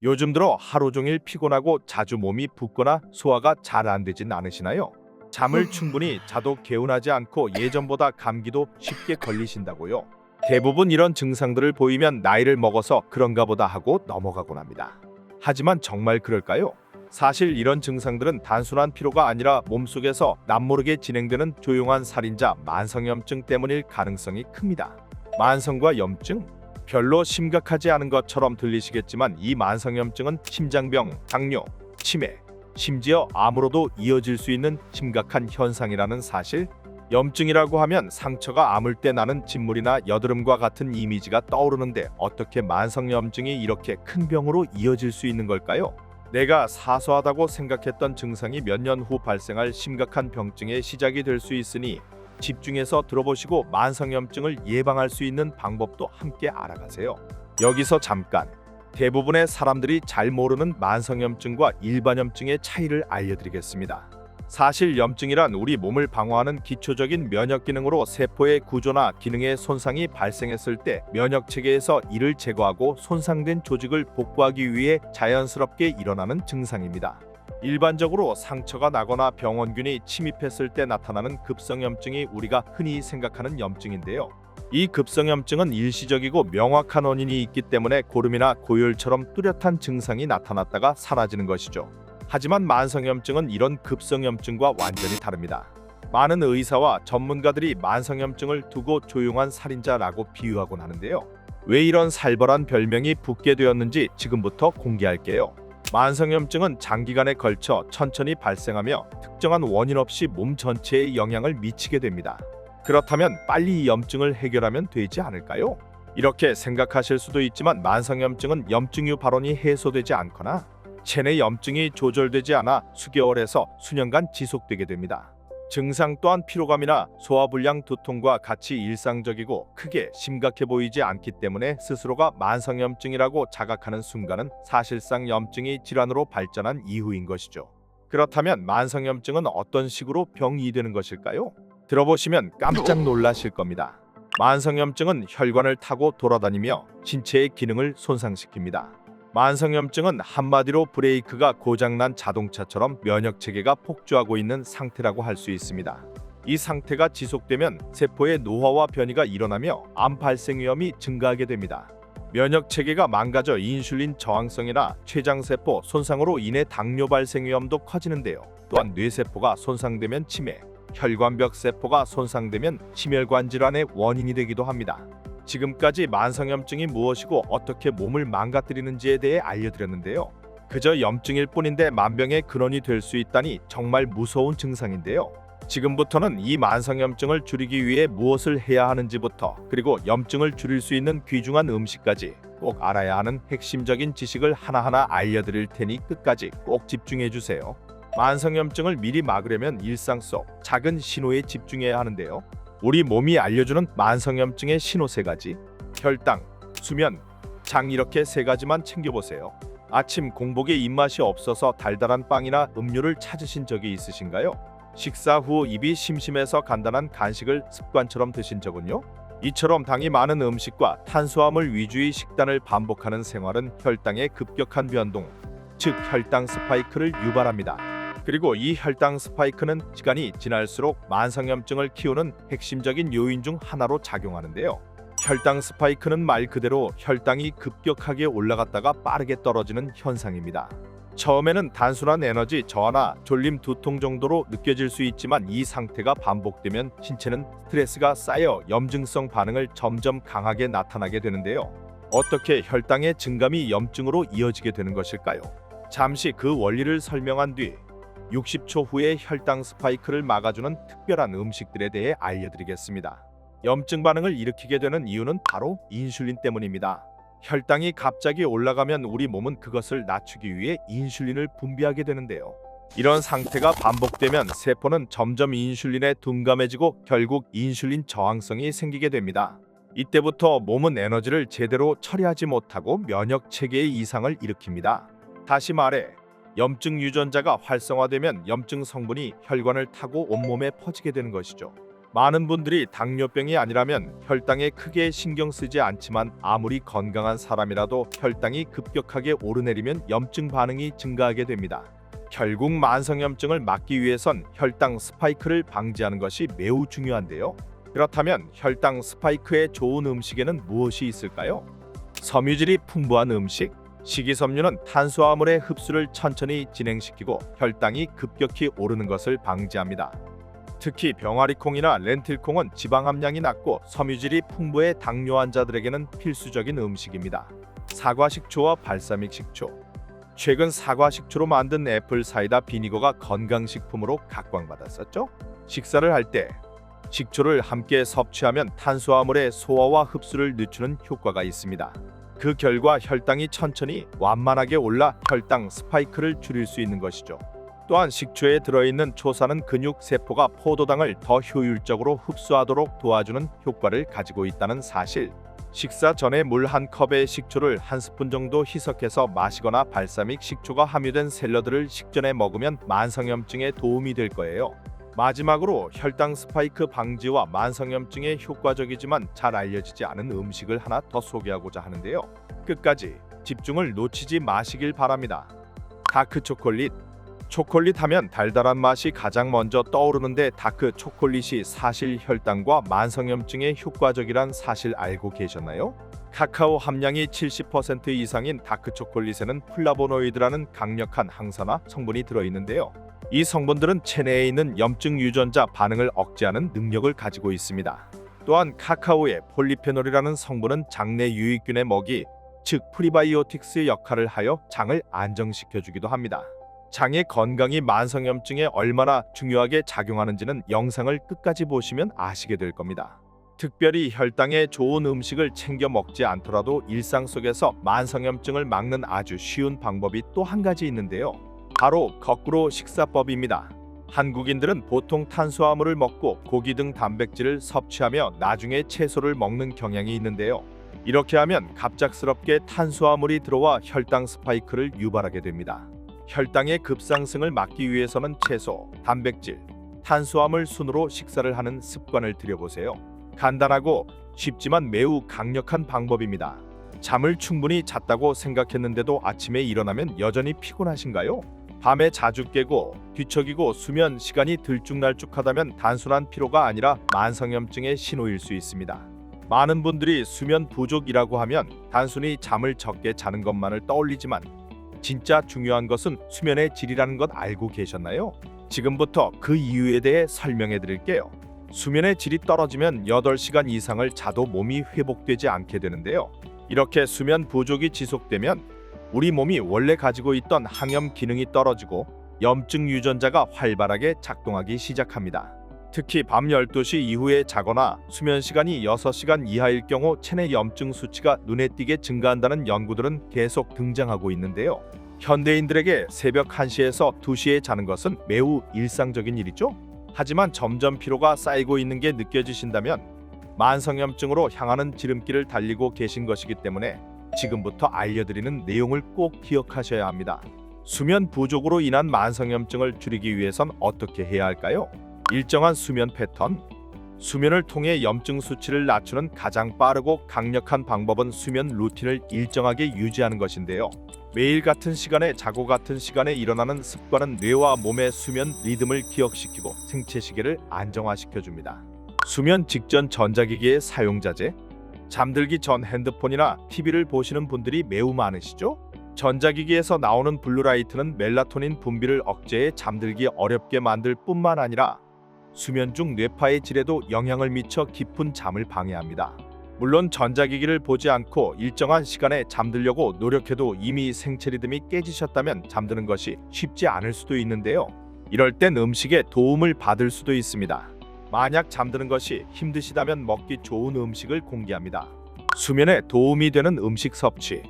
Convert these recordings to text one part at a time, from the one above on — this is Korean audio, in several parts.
요즘 들어 하루 종일 피곤하고 자주 몸이 붓거나 소화가 잘 안 되진 않으시나요? 잠을 충분히 자도 개운하지 않고 예전보다 감기도 쉽게 걸리신다고요? 대부분 이런 증상들을 보이면 나이를 먹어서 그런가 보다 하고 넘어가곤 합니다. 하지만 정말 그럴까요? 사실 이런 증상들은 단순한 피로가 아니라 몸속에서 남모르게 진행되는 조용한 살인자 만성염증 때문일 가능성이 큽니다. 만성과 염증? 별로 심각하지 않은 것처럼 들리시겠지만 이 만성염증은 심장병, 당뇨, 치매, 심지어 암으로도 이어질 수 있는 심각한 현상이라는 사실. 염증이라고 하면 상처가 아물 때 나는 진물이나 여드름과 같은 이미지가 떠오르는데 어떻게 만성염증이 이렇게 큰 병으로 이어질 수 있는 걸까요? 내가 사소하다고 생각했던 증상이 몇 년 후 발생할 심각한 병증의 시작이 될 수 있으니 집중해서 들어보시고 만성염증을 예방할 수 있는 방법도 함께 알아가세요. 여기서 잠깐 대부분의 사람들이 잘 모르는 만성염증과 일반염증의 차이를 알려드리겠습니다. 사실 염증이란 우리 몸을 방어하는 기초적인 면역 기능으로 세포의 구조나 기능에 손상이 발생했을 때 면역 체계에서 이를 제거하고 손상된 조직을 복구하기 위해 자연스럽게 일어나는 증상입니다. 일반적으로 상처가 나거나 병원균이 침입했을 때 나타나는 급성염증이 우리가 흔히 생각하는 염증인데요. 이 급성염증은 일시적이고 명확한 원인이 있기 때문에 고름이나 고열처럼 뚜렷한 증상이 나타났다가 사라지는 것이죠. 하지만 만성염증은 이런 급성염증과 완전히 다릅니다. 많은 의사와 전문가들이 만성염증을 두고 조용한 살인자라고 비유하곤 하는데요. 왜 이런 살벌한 별명이 붙게 되었는지 지금부터 공개할게요. 만성염증은 장기간에 걸쳐 천천히 발생하며 특정한 원인 없이 몸 전체에 영향을 미치게 됩니다. 그렇다면 빨리 이 염증을 해결하면 되지 않을까요? 이렇게 생각하실 수도 있지만 만성염증은 염증류 발원이 해소되지 않거나 체내 염증이 조절되지 않아 수개월에서 수년간 지속되게 됩니다. 증상 또한 피로감이나 소화불량, 두통과 같이 일상적이고 크게 심각해 보이지 않기 때문에 스스로가 만성염증이라고 자각하는 순간은 사실상 염증이 질환으로 발전한 이후인 것이죠. 그렇다면 만성염증은 어떤 식으로 병이 되는 것일까요? 들어보시면 깜짝 놀라실 겁니다. 만성염증은 혈관을 타고 돌아다니며 신체의 기능을 손상시킵니다. 만성염증은 한마디로 브레이크가 고장난 자동차처럼 면역체계가 폭주하고 있는 상태라고 할 수 있습니다. 이 상태가 지속되면 세포의 노화와 변이가 일어나며 암 발생 위험이 증가하게 됩니다. 면역체계가 망가져 인슐린 저항성이나 췌장세포 손상으로 인해 당뇨 발생 위험도 커지는데요. 또한 뇌세포가 손상되면 치매, 혈관벽 세포가 손상되면 심혈관 질환의 원인이 되기도 합니다. 지금까지 만성염증이 무엇이고 어떻게 몸을 망가뜨리는지에 대해 알려드렸는데요. 그저 염증일 뿐인데 만병의 근원이 될 수 있다니 정말 무서운 증상인데요. 지금부터는 이 만성염증을 줄이기 위해 무엇을 해야 하는지부터 그리고 염증을 줄일 수 있는 귀중한 음식까지 꼭 알아야 하는 핵심적인 지식을 하나하나 알려드릴 테니 끝까지 꼭 집중해주세요. 만성염증을 미리 막으려면 일상 속 작은 신호에 집중해야 하는데요. 우리 몸이 알려주는 만성염증의 신호 3가지. 혈당, 수면, 장 이렇게 3가지만 챙겨보세요. 아침 공복에 입맛이 없어서 달달한 빵이나 음료를 찾으신 적이 있으신가요? 식사 후 입이 심심해서 간단한 간식을 습관처럼 드신 적은요? 이처럼 당이 많은 음식과 탄수화물 위주의 식단을 반복하는 생활은 혈당의 급격한 변동, 즉 혈당 스파이크를 유발합니다. 그리고 이 혈당 스파이크는 시간이 지날수록 만성염증을 키우는 핵심적인 요인 중 하나로 작용하는데요. 혈당 스파이크는 말 그대로 혈당이 급격하게 올라갔다가 빠르게 떨어지는 현상입니다. 처음에는 단순한 에너지 저하나 졸림, 두통 정도로 느껴질 수 있지만 이 상태가 반복되면 신체는 스트레스가 쌓여 염증성 반응을 점점 강하게 나타나게 되는데요. 어떻게 혈당의 증감이 염증으로 이어지게 되는 것일까요? 잠시 그 원리를 설명한 뒤 60초 후에 혈당 스파이크를 막아주는 특별한 음식들에 대해 알려드리겠습니다. 염증 반응을 일으키게 되는 이유는 바로 인슐린 때문입니다. 혈당이 갑자기 올라가면 우리 몸은 그것을 낮추기 위해 인슐린을 분비하게 되는데요. 이런 상태가 반복되면 세포는 점점 인슐린에 둔감해지고 결국 인슐린 저항성이 생기게 됩니다. 이때부터 몸은 에너지를 제대로 처리하지 못하고 면역 체계의 이상을 일으킵니다. 다시 말해 염증 유전자가 활성화되면 염증 성분이 혈관을 타고 온몸에 퍼지게 되는 것이죠. 많은 분들이 당뇨병이 아니라면 혈당에 크게 신경 쓰지 않지만 아무리 건강한 사람이라도 혈당이 급격하게 오르내리면 염증 반응이 증가하게 됩니다. 결국 만성염증을 막기 위해선 혈당 스파이크를 방지하는 것이 매우 중요한데요. 그렇다면 혈당 스파이크에 좋은 음식에는 무엇이 있을까요? 섬유질이 풍부한 음식. 식이섬유는 탄수화물의 흡수를 천천히 진행시키고 혈당이 급격히 오르는 것을 방지합니다. 특히 병아리콩이나 렌틸콩은 지방 함량이 낮고 섬유질이 풍부해 당뇨 환자들에게는 필수적인 음식입니다. 사과 식초와 발사믹 식초. 최근 사과 식초로 만든 애플 사이다 비니거가 건강식품으로 각광받았었죠. 식사를 할 때 식초를 함께 섭취하면 탄수화물의 소화와 흡수를 늦추는 효과가 있습니다. 그 결과 혈당이 천천히 완만하게 올라 혈당 스파이크를 줄일 수 있는 것이죠. 또한 식초에 들어있는 초산은 근육 세포가 포도당을 더 효율적으로 흡수하도록 도와주는 효과를 가지고 있다는 사실. 식사 전에 물 한 컵에 식초를 한 스푼 정도 희석해서 마시거나 발사믹 식초가 함유된 샐러드를 식전에 먹으면 만성염증에 도움이 될 거예요. 마지막으로 혈당 스파이크 방지와 만성염증에 효과적이지만 잘 알려지지 않은 음식을 하나 더 소개하고자 하는데요. 끝까지 집중을 놓치지 마시길 바랍니다. 다크 초콜릿. 초콜릿 하면 달달한 맛이 가장 먼저 떠오르는데 다크 초콜릿이 사실 혈당과 만성염증에 효과적이란 사실 알고 계셨나요? 카카오 함량이 70% 이상인 다크 초콜릿에는 플라보노이드라는 강력한 항산화 성분이 들어있는데요. 이 성분들은 체내에 있는 염증 유전자 반응을 억제하는 능력을 가지고 있습니다. 또한 카카오의 폴리페놀이라는 성분은 장내 유익균의 먹이, 즉 프리바이오틱스의 역할을 하여 장을 안정시켜주기도 합니다. 장의 건강이 만성염증에 얼마나 중요하게 작용하는지는 영상을 끝까지 보시면 아시게 될 겁니다. 특별히 혈당에 좋은 음식을 챙겨 먹지 않더라도 일상 속에서 만성염증을 막는 아주 쉬운 방법이 또 한 가지 있는데요. 바로 거꾸로 식사법입니다. 한국인들은 보통 탄수화물을 먹고 고기 등 단백질을 섭취하며 나중에 채소를 먹는 경향이 있는데요. 이렇게 하면 갑작스럽게 탄수화물이 들어와 혈당 스파이크를 유발하게 됩니다. 혈당의 급상승을 막기 위해서는 채소, 단백질, 탄수화물 순으로 식사를 하는 습관을 들여보세요. 간단하고 쉽지만 매우 강력한 방법입니다. 잠을 충분히 잤다고 생각했는데도 아침에 일어나면 여전히 피곤하신가요? 밤에 자주 깨고 뒤척이고 수면 시간이 들쭉날쭉하다면 단순한 피로가 아니라 만성염증의 신호일 수 있습니다. 많은 분들이 수면 부족이라고 하면 단순히 잠을 적게 자는 것만을 떠올리지만 진짜 중요한 것은 수면의 질이라는 것 알고 계셨나요? 지금부터 그 이유에 대해 설명해 드릴게요. 수면의 질이 떨어지면 8시간 이상을 자도 몸이 회복되지 않게 되는데요. 이렇게 수면 부족이 지속되면 우리 몸이 원래 가지고 있던 항염 기능이 떨어지고 염증 유전자가 활발하게 작동하기 시작합니다. 특히 밤 12시 이후에 자거나 수면 시간이 6시간 이하일 경우 체내 염증 수치가 눈에 띄게 증가한다는 연구들은 계속 등장하고 있는데요. 현대인들에게 새벽 1시에서 2시에 자는 것은 매우 일상적인 일이죠. 하지만 점점 피로가 쌓이고 있는 게 느껴지신다면 만성염증으로 향하는 지름길을 달리고 계신 것이기 때문에 지금부터 알려드리는 내용을 꼭 기억하셔야 합니다. 수면 부족으로 인한 만성염증을 줄이기 위해선 어떻게 해야 할까요? 일정한 수면 패턴. 수면을 통해 염증 수치를 낮추는 가장 빠르고 강력한 방법은 수면 루틴을 일정하게 유지하는 것인데요. 매일 같은 시간에 자고 같은 시간에 일어나는 습관은 뇌와 몸의 수면 리듬을 기억시키고 생체 시계를 안정화시켜줍니다. 수면 직전 전자기기의 사용 자제. 잠들기 전 핸드폰이나 TV를 보시는 분들이 매우 많으시죠? 전자기기에서 나오는 블루라이트는 멜라토닌 분비를 억제해 잠들기 어렵게 만들 뿐만 아니라 수면 중 뇌파의 질에도 영향을 미쳐 깊은 잠을 방해합니다. 물론 전자기기를 보지 않고 일정한 시간에 잠들려고 노력해도 이미 생체 리듬이 깨지셨다면 잠드는 것이 쉽지 않을 수도 있는데요. 이럴 땐 음식에 도움을 받을 수도 있습니다. 만약 잠드는 것이 힘드시다면 먹기 좋은 음식을 공개합니다. 수면에 도움이 되는 음식 섭취.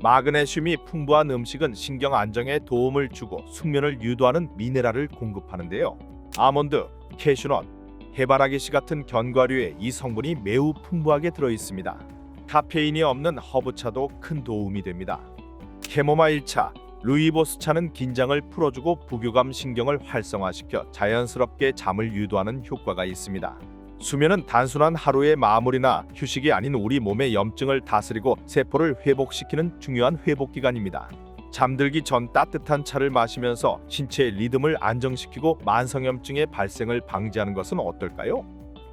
마그네슘이 풍부한 음식은 신경 안정에 도움을 주고 숙면을 유도하는 미네랄을 공급하는데요. 아몬드, 캐슈넛, 해바라기씨 같은 견과류에 이 성분이 매우 풍부하게 들어있습니다. 카페인이 없는 허브차도 큰 도움이 됩니다. 캐모마일차, 루이보스차는 긴장을 풀어주고 부교감 신경을 활성화시켜 자연스럽게 잠을 유도하는 효과가 있습니다. 수면은 단순한 하루의 마무리나 휴식이 아닌 우리 몸의 염증을 다스리고 세포를 회복시키는 중요한 회복 기간입니다. 잠들기 전 따뜻한 차를 마시면서 신체의 리듬을 안정시키고 만성염증의 발생을 방지하는 것은 어떨까요?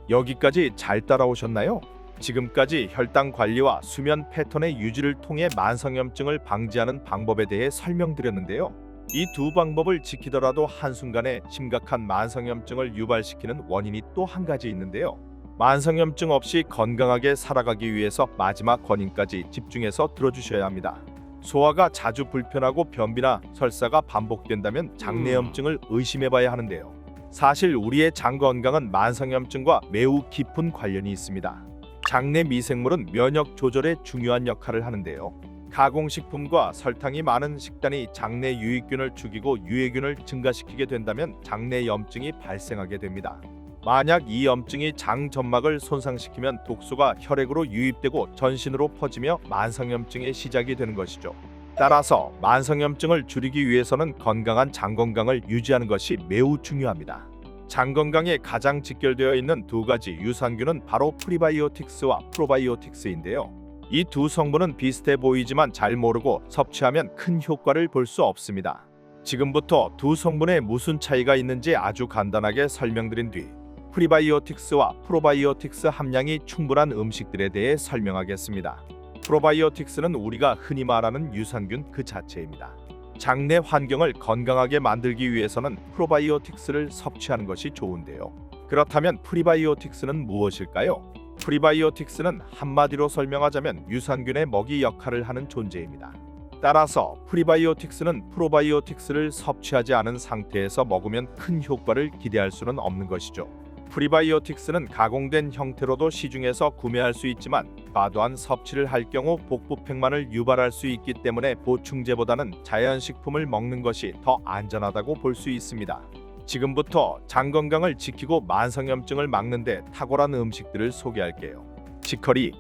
여기까지 잘 따라오셨나요? 지금까지 혈당 관리와 수면 패턴의 유지를 통해 만성염증을 방지하는 방법에 대해 설명드렸는데요. 이 두 방법을 지키더라도 한순간에 심각한 만성염증을 유발시키는 원인이 또 한 가지 있는데요. 만성염증 없이 건강하게 살아가기 위해서 마지막 권인까지 집중해서 들어주셔야 합니다. 소화가 자주 불편하고 변비나 설사가 반복된다면 장내염증을 의심해봐야 하는데요. 사실 우리의 장 건강은 만성염증과 매우 깊은 관련이 있습니다. 장내 미생물은 면역 조절에 중요한 역할을 하는데요. 가공식품과 설탕이 많은 식단이 장내 유익균을 죽이고 유해균을 증가시키게 된다면 장내 염증이 발생하게 됩니다. 만약 이 염증이 장 점막을 손상시키면 독소가 혈액으로 유입되고 전신으로 퍼지며 만성염증의 시작이 되는 것이죠. 따라서 만성염증을 줄이기 위해서는 건강한 장 건강을 유지하는 것이 매우 중요합니다. 장 건강에 가장 직결되어 있는 두 가지 유산균은 바로 프리바이오틱스와 프로바이오틱스인데요. 이 두 성분은 비슷해 보이지만 잘 모르고 섭취하면 큰 효과를 볼 수 없습니다. 지금부터 두 성분에 무슨 차이가 있는지 아주 간단하게 설명드린 뒤 프리바이오틱스와 프로바이오틱스 함량이 충분한 음식들에 대해 설명하겠습니다. 프로바이오틱스는 우리가 흔히 말하는 유산균 그 자체입니다. 장내 환경을 건강하게 만들기 위해서는 프로바이오틱스를 섭취하는 것이 좋은데요. 그렇다면 프리바이오틱스는 무엇일까요? 프리바이오틱스는 한마디로 설명하자면 유산균의 먹이 역할을 하는 존재입니다. 따라서 프리바이오틱스는 프로바이오틱스를 섭취하지 않은 상태에서 먹으면 큰 효과를 기대할 수는 없는 것이죠. 프리바이오틱스는 가공된 형태로도 시중에서 구매할 수 있지만 과도한 섭취를 할 경우 복부팽만을 유발할 수 있기 때문에 보충제보다는 자연식품을 먹는 것이 더 안전하다고 볼 수 있습니다. 지금부터 장 건강을 지키고 만성염증을 막는 데 탁월한 음식들을 소개할게요. 치커리.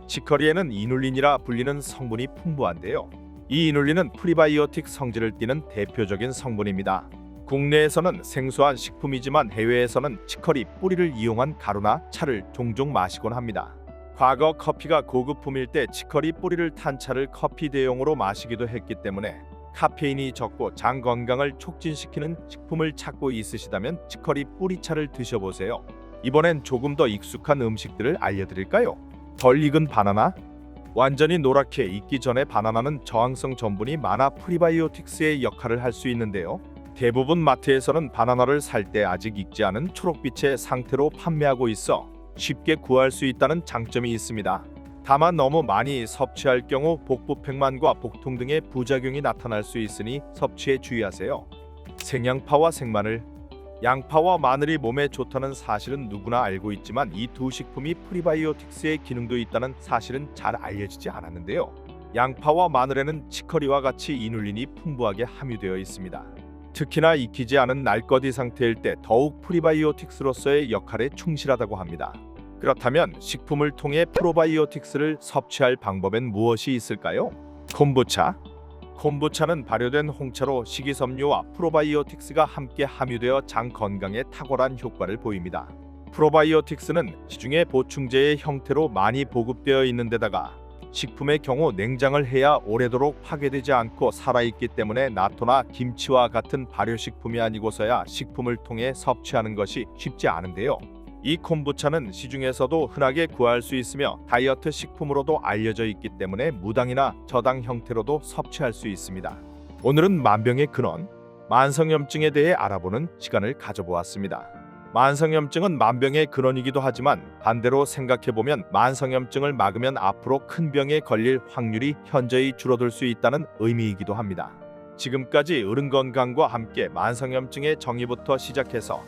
치커리에는 이눌린이라 불리는 성분이 풍부한데요. 이 이눌린은 프리바이오틱 성질을 띠는 대표적인 성분입니다. 국내에서는 생소한 식품이지만 해외에서는 치커리 뿌리를 이용한 가루나 차를 종종 마시곤 합니다. 과거 커피가 고급품일 때 치커리 뿌리를 탄 차를 커피 대용으로 마시기도 했기 때문에 카페인이 적고 장 건강을 촉진시키는 식품을 찾고 있으시다면 치커리 뿌리차를 드셔보세요. 이번엔 조금 더 익숙한 음식들을 알려드릴까요? 덜 익은 바나나? 완전히 노랗게 익기 전에 바나나는 저항성 전분이 많아 프리바이오틱스의 역할을 할 수 있는데요. 대부분 마트에서는 바나나를 살 때 아직 익지 않은 초록빛의 상태로 판매하고 있어 쉽게 구할 수 있다는 장점이 있습니다. 다만 너무 많이 섭취할 경우 복부팽만과 복통 등의 부작용이 나타날 수 있으니 섭취에 주의하세요. 생양파와 생마늘. 양파와 마늘이 몸에 좋다는 사실은 누구나 알고 있지만 이 두 식품이 프리바이오틱스의 기능도 있다는 사실은 잘 알려지지 않았는데요. 양파와 마늘에는 치커리와 같이 이눌린이 풍부하게 함유되어 있습니다. 특히나 익히지 않은 날것이 상태일 때 더욱 프리바이오틱스로서의 역할에 충실하다고 합니다. 그렇다면 식품을 통해 프로바이오틱스를 섭취할 방법엔 무엇이 있을까요? 콤부차. 콤부차는 발효된 홍차로 식이섬유와 프로바이오틱스가 함께 함유되어 장 건강에 탁월한 효과를 보입니다. 프로바이오틱스는 시중에 보충제의 형태로 많이 보급되어 있는 데다가 식품의 경우 냉장을 해야 오래도록 파괴되지 않고 살아있기 때문에 나토나 김치와 같은 발효식품이 아니고서야 식품을 통해 섭취하는 것이 쉽지 않은데요. 이 콤부차는 시중에서도 흔하게 구할 수 있으며 다이어트 식품으로도 알려져 있기 때문에 무당이나 저당 형태로도 섭취할 수 있습니다. 오늘은 만병의 근원, 만성염증에 대해 알아보는 시간을 가져보았습니다. 만성염증은 만병의 근원이기도 하지만 반대로 생각해보면 만성염증을 막으면 앞으로 큰 병에 걸릴 확률이 현저히 줄어들 수 있다는 의미이기도 합니다. 지금까지 어른 건강과 함께 만성염증의 정의부터 시작해서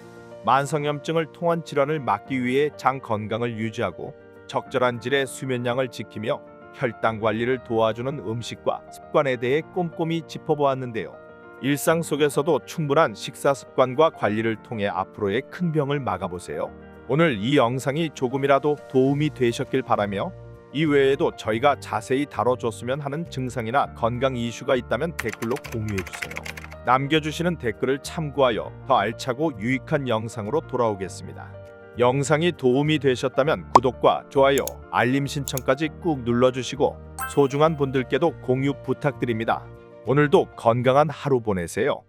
만성염증을 통한 질환을 막기 위해 장 건강을 유지하고 적절한 질의 수면량을 지키며 혈당 관리를 도와주는 음식과 습관에 대해 꼼꼼히 짚어보았는데요. 일상 속에서도 충분한 식사 습관과 관리를 통해 앞으로의 큰 병을 막아보세요. 오늘 이 영상이 조금이라도 도움이 되셨길 바라며 이 외에도 저희가 자세히 다뤄줬으면 하는 증상이나 건강 이슈가 있다면 댓글로 공유해주세요. 남겨주시는 댓글을 참고하여 더 알차고 유익한 영상으로 돌아오겠습니다. 영상이 도움이 되셨다면 구독과 좋아요, 알림 신청까지 꾹 눌러주시고 소중한 분들께도 공유 부탁드립니다. 오늘도 건강한 하루 보내세요.